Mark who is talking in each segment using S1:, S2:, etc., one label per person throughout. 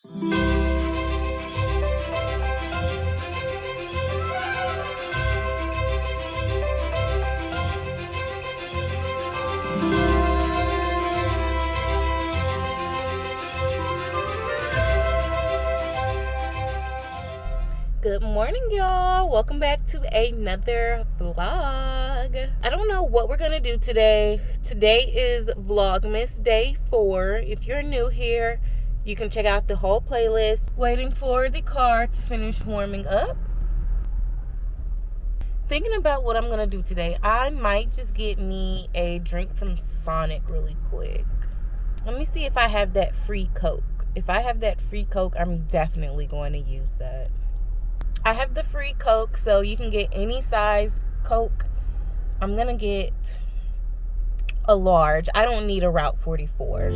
S1: Good morning, y'all. Welcome back to another vlog. I don't know what we're gonna do today. Today is Vlogmas day 4. If you're new here, you can check out the whole playlist. Waiting for the car to finish warming up. Thinking about what I'm gonna do today. I might just get me a drink from Sonic really quick. Let me see if I have that free Coke. If I have that free Coke, I'm definitely going to use that. I have the free Coke, so you can get any size Coke. I'm gonna get a large. I don't need a Route 44.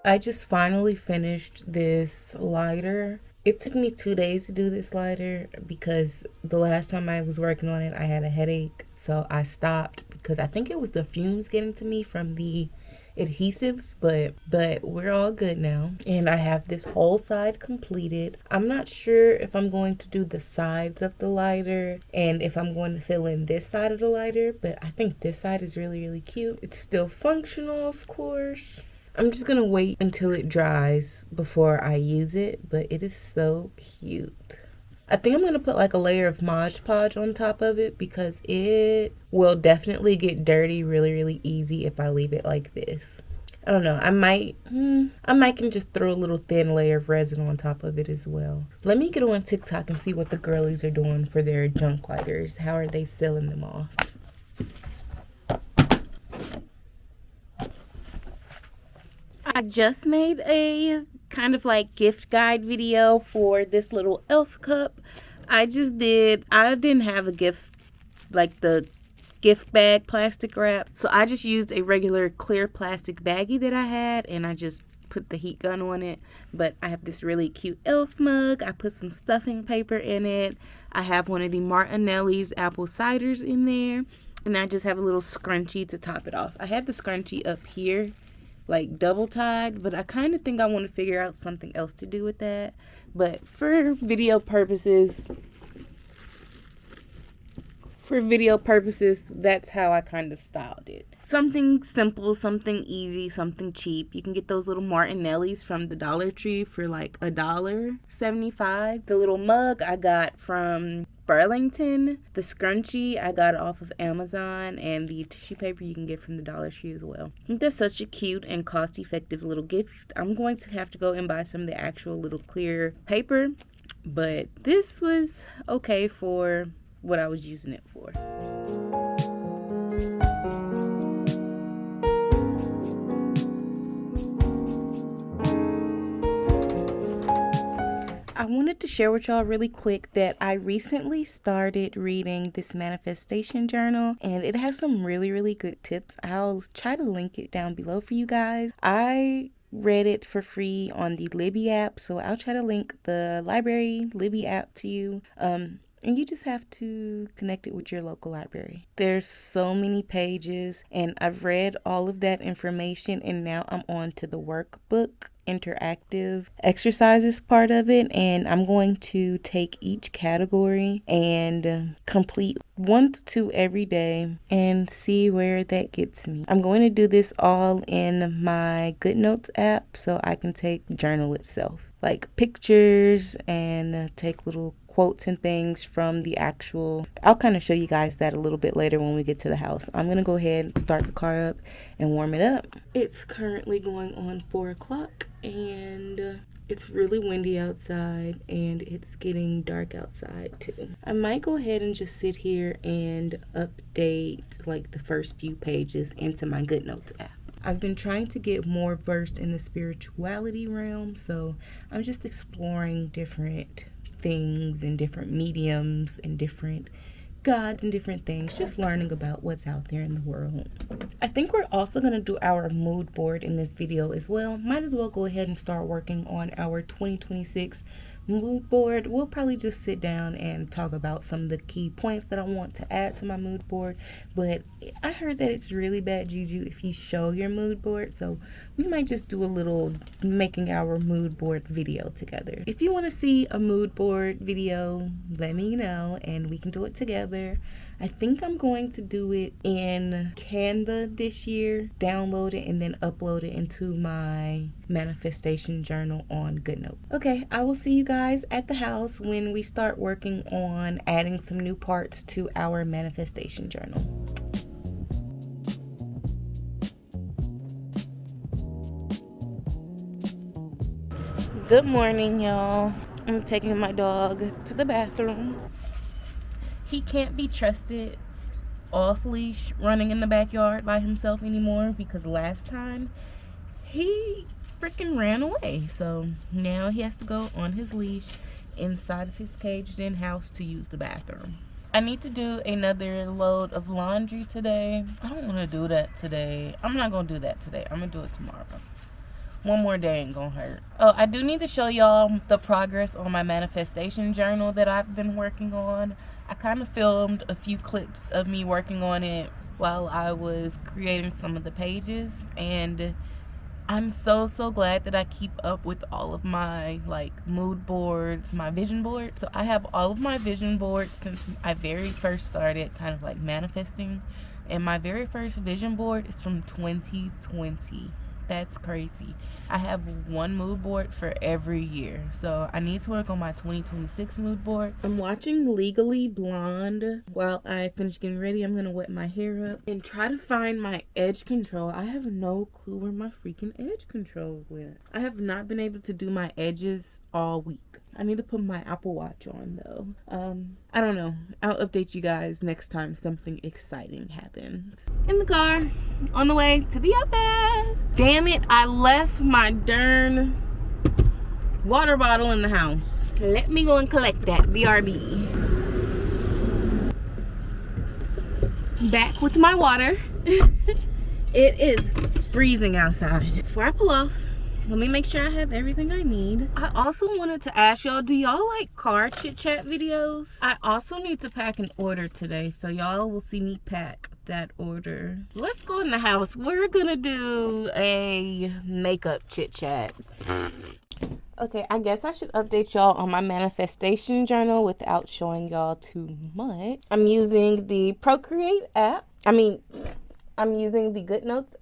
S1: I just finally finished this lighter. It took me 2 days to do this lighter because the last time I was working on it, I had a headache. So I stopped because I think it was the fumes getting to me from the adhesives, but we're all good now. And I have this whole side completed. I'm not sure if I'm going to do the sides of the lighter and if I'm going to fill in this side of the lighter, but I think this side is really, really cute. It's still functional, of course. I'm just gonna wait until it dries before I use it, but it is so cute. I think I'm gonna put like a layer of Mod Podge on top of it because it will definitely get dirty really, really easy if I leave it like this. I don't know, I might can just throw a little thin layer of resin on top of it as well. Let me get on TikTok and see what the girlies are doing for their junk lighters. How are they selling them off? I just made a kind of like gift guide video for this little elf cup. I didn't have a gift, like the gift bag plastic wrap. So I just used a regular clear plastic baggie that I had and I just put the heat gun on it. But I have this really cute elf mug. I put some stuffing paper in it. I have one of the Martinelli's apple ciders in there. And I just have a little scrunchie to top it off. I had the scrunchie up here, like double tied, but I kind of think I want to figure out something else to do with that. But for video purposes, that's how I kind of styled it. Something simple, something easy, something cheap. You can get those little Martinellis from the Dollar Tree for like $1.75. The little mug I got from Burlington. The scrunchie I got off of Amazon, and the tissue paper you can get from the Dollar Tree as well. I think that's such a cute and cost-effective little gift. I'm going to have to go and buy some of the actual little clear paper, but this was okay for what I was using it for. I wanted to share with y'all really quick that I recently started reading this manifestation journal, and it has some really, really good tips. I'll try to link it down below for you guys. I read it for free on the Libby app, so I'll try to link the library Libby app to you. And you just have to connect it with your local library. There's so many pages, and I've read all of that information, and now I'm on to the workbook interactive exercises part of it, and I'm going to take each category and complete 1 to 2 every day and see where that gets me. I'm going to do this all in my GoodNotes app so I can take journal itself. like pictures and take little quotes and things from the actual. I'll kind of show you guys that a little bit later when we get to the house. I'm gonna go ahead and start the car up and warm it up. It's currently going on 4 o'clock and it's really windy outside and it's getting dark outside too. I might go ahead and just sit here and update like the first few pages into my GoodNotes app. I've been trying to get more versed in the spirituality realm, so I'm just exploring different things and different mediums and different gods and different things, just learning about what's out there in the world. I think we're also going to do our mood board in this video as well. Might as well go ahead and start working on our 2026 mood board. We'll probably just sit down and talk about some of the key points that I want to add to my mood board, but I heard that it's really bad juju if you show your mood board, so we might just do a little making our mood board video together. If you want to see a mood board video, let me know and we can do it together. I think I'm going to do it in Canva this year, download it, and then upload it into my manifestation journal on GoodNotes. Okay, I will see you guys at the house when we start working on adding some new parts to our manifestation journal. Good morning, y'all. I'm taking my dog to the bathroom. He can't be trusted off leash running in the backyard by himself anymore because last time he freaking ran away. So now he has to go on his leash inside of his caged in house to use the bathroom. I need to do another load of laundry today. I don't want to do that today. I'm not going to do that today. I'm going to do it tomorrow. One more day ain't gonna hurt. Oh, I do need to show y'all the progress on my manifestation journal that I've been working on. I kind of filmed a few clips of me working on it while I was creating some of the pages, and I'm so glad that I keep up with all of my like mood boards, my vision board. So I have all of my vision boards since I very first started kind of like manifesting, and my very first vision board is from 2020. That's crazy. I have one mood board for every year. So I need to work on my 2026 mood board. I'm watching Legally Blonde while I finish getting ready. I'm going to wet my hair up and try to find my edge control. I have no clue where my freaking edge control went. I have not been able to do my edges all week. I need to put my Apple Watch on though. I don't know. I'll update you guys next time something exciting happens. In the car, on the way to the office. Damn it, I left my darn water bottle in the house. Let me go and collect that. BRB. Back with my water. It is freezing outside. Before I pull off, let me make sure I have everything I need. I also wanted to ask y'all, do y'all like car chit chat videos? I also need to pack an order today, so y'all will see me pack that order. Let's go in the house. We're gonna do a makeup chit chat. Okay, I guess I should update y'all on my manifestation journal without showing y'all too much. I'm using the Procreate app. I'm using the GoodNotes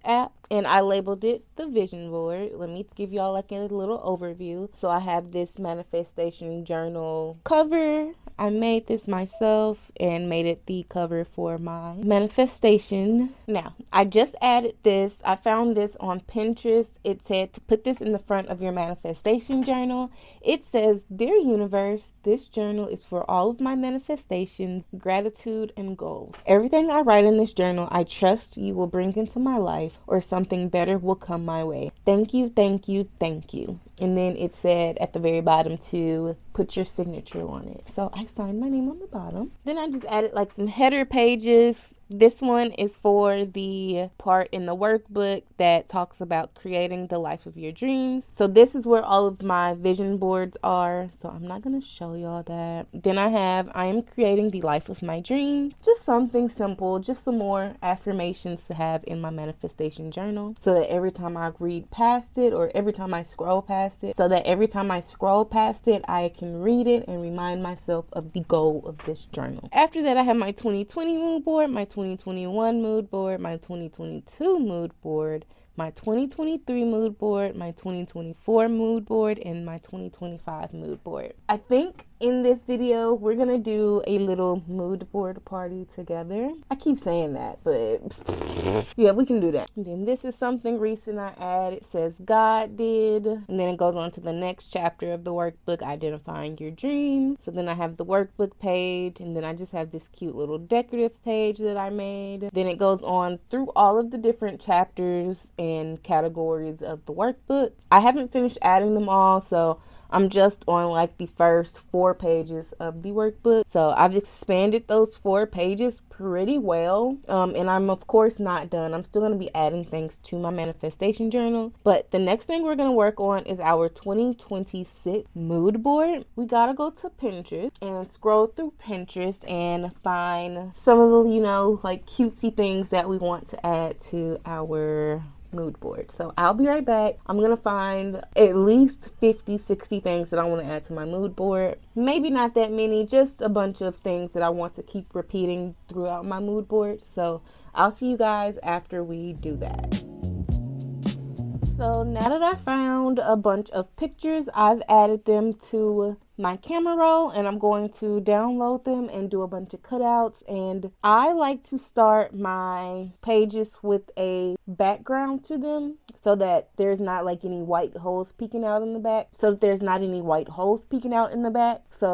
S1: app. And I labeled it the vision board. Let me give y'all like a little overview. So I have this manifestation journal cover. I made this myself and made it the cover for my manifestation. Now, I just added this. I found this on Pinterest. It said to put this in the front of your manifestation journal. It says, "Dear Universe, this journal is for all of my manifestations, gratitude, and goals. Everything I write in this journal, I trust you will bring into my life, or something better will come my way. Thank you, thank you, thank you." And then it said at the very bottom to put your signature on it. So I signed my name on the bottom. Then I just added like some header pages. This one is for the part in the workbook that talks about creating the life of your dreams. So this is where all of my vision boards are. So I'm not going to show y'all that. Then I am creating the life of my dreams. Just something simple, just some more affirmations to have in my manifestation journal. So that every time I read past it, or every time I scroll past it, I can read it and remind myself of the goal of this journal. After that, I have my 2020 mood board, my 2021 mood board, my 2022 mood board, my 2023 mood board, my 2024 mood board, and my 2025 mood board. I think in this video, we're gonna do a little mood board party together. I keep saying that, but yeah, we can do that. And then this is something recent I added. It says God did. And then it goes on to the next chapter of the workbook, identifying your dreams. So then I have the workbook page, and then I just have this cute little decorative page that I made. Then it goes on through all of the different chapters and categories of the workbook. I haven't finished adding them all, so I'm just on like the first 4 pages of the workbook. So I've expanded those 4 pages pretty well. And I'm of course not done. I'm still going to be adding things to my manifestation journal. But the next thing we're going to work on is our 2026 mood board. We got to go to Pinterest and scroll through Pinterest and find some of the, like cutesy things that we want to add to our mood board. So I'll be right back. I'm gonna find at least 50-60 things that I want to add to my mood board. Maybe not that many, just a bunch of things that I want to keep repeating throughout my mood board. So I'll see you guys after we do that. So now that I found a bunch of pictures, I've added them to my camera roll, and I'm going to download them and do a bunch of cutouts. And I like to start my pages with a background to them so that there's not like any white holes peeking out in the back. So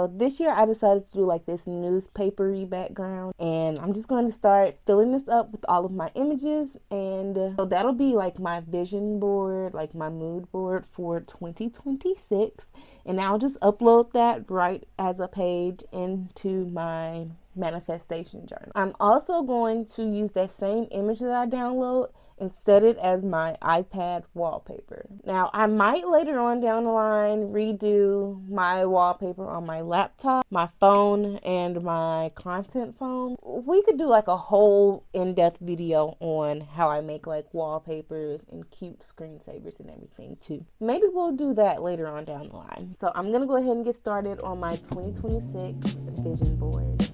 S1: this year I decided to do like this newspapery background, and I'm just going to start filling this up with all of my images. And so that'll be like my vision board, like my mood board for 2026. And I'll just upload that right as a page into my manifestation journal. I'm also going to use that same image that I download and set it as my iPad wallpaper. Now, I might later on down the line redo my wallpaper on my laptop, my phone, and my content phone. We could do like a whole in-depth video on how I make like wallpapers and cute screensavers and everything too. Maybe we'll do that later on down the line. So I'm gonna go ahead and get started on my 2026 vision board.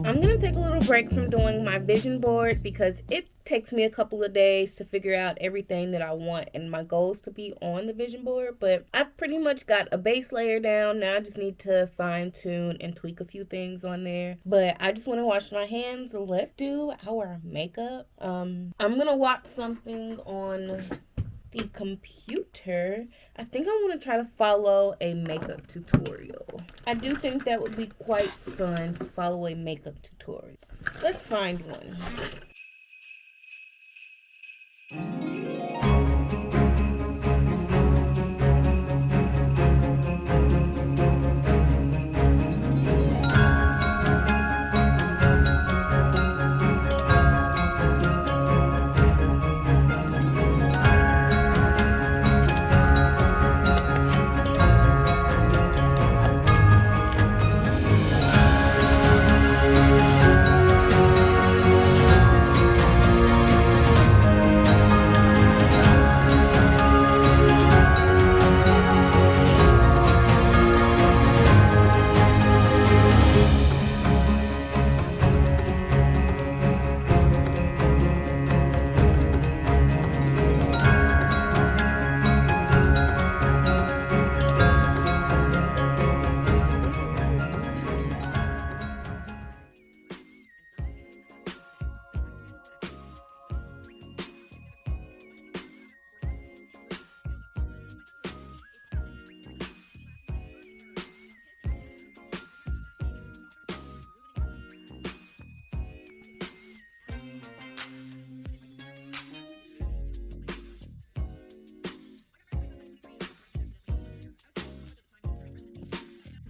S1: I'm going to take a little break from doing my vision board because it takes me a couple of days to figure out everything that I want and my goals to be on the vision board. But I've pretty much got a base layer down. Now I just need to fine tune and tweak a few things on there. But I just want to wash my hands. Let's do our makeup. I'm going to watch something on the computer. I think I want to try to follow a makeup tutorial. I do think that would be quite fun to follow a makeup tutorial. Let's find one.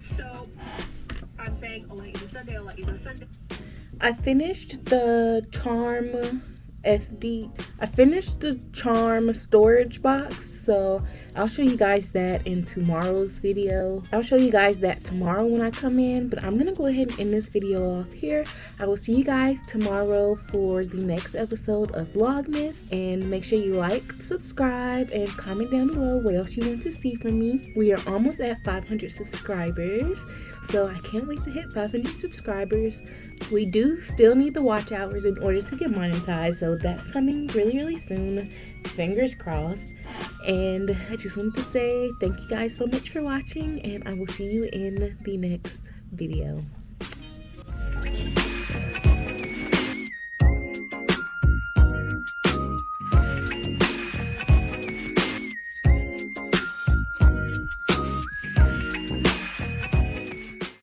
S2: So I'm saying either Sunday or either Sunday.
S1: I finished the Charm SD I finished the charm storage box, so I'll show you guys that in tomorrow's video. I'll show you guys that tomorrow when I come in, but I'm gonna go ahead and end this video off here. I will see you guys tomorrow for the next episode of Vlogmas, and make sure you like, subscribe, and comment down below what else you want to see from me. We are almost at 500 subscribers, so I can't wait to hit 500 subscribers. We do still need the watch hours in order to get monetized, so that's coming really soon. Fingers crossed. And I just wanted to say thank you guys so much for watching, and I will see you in the next video.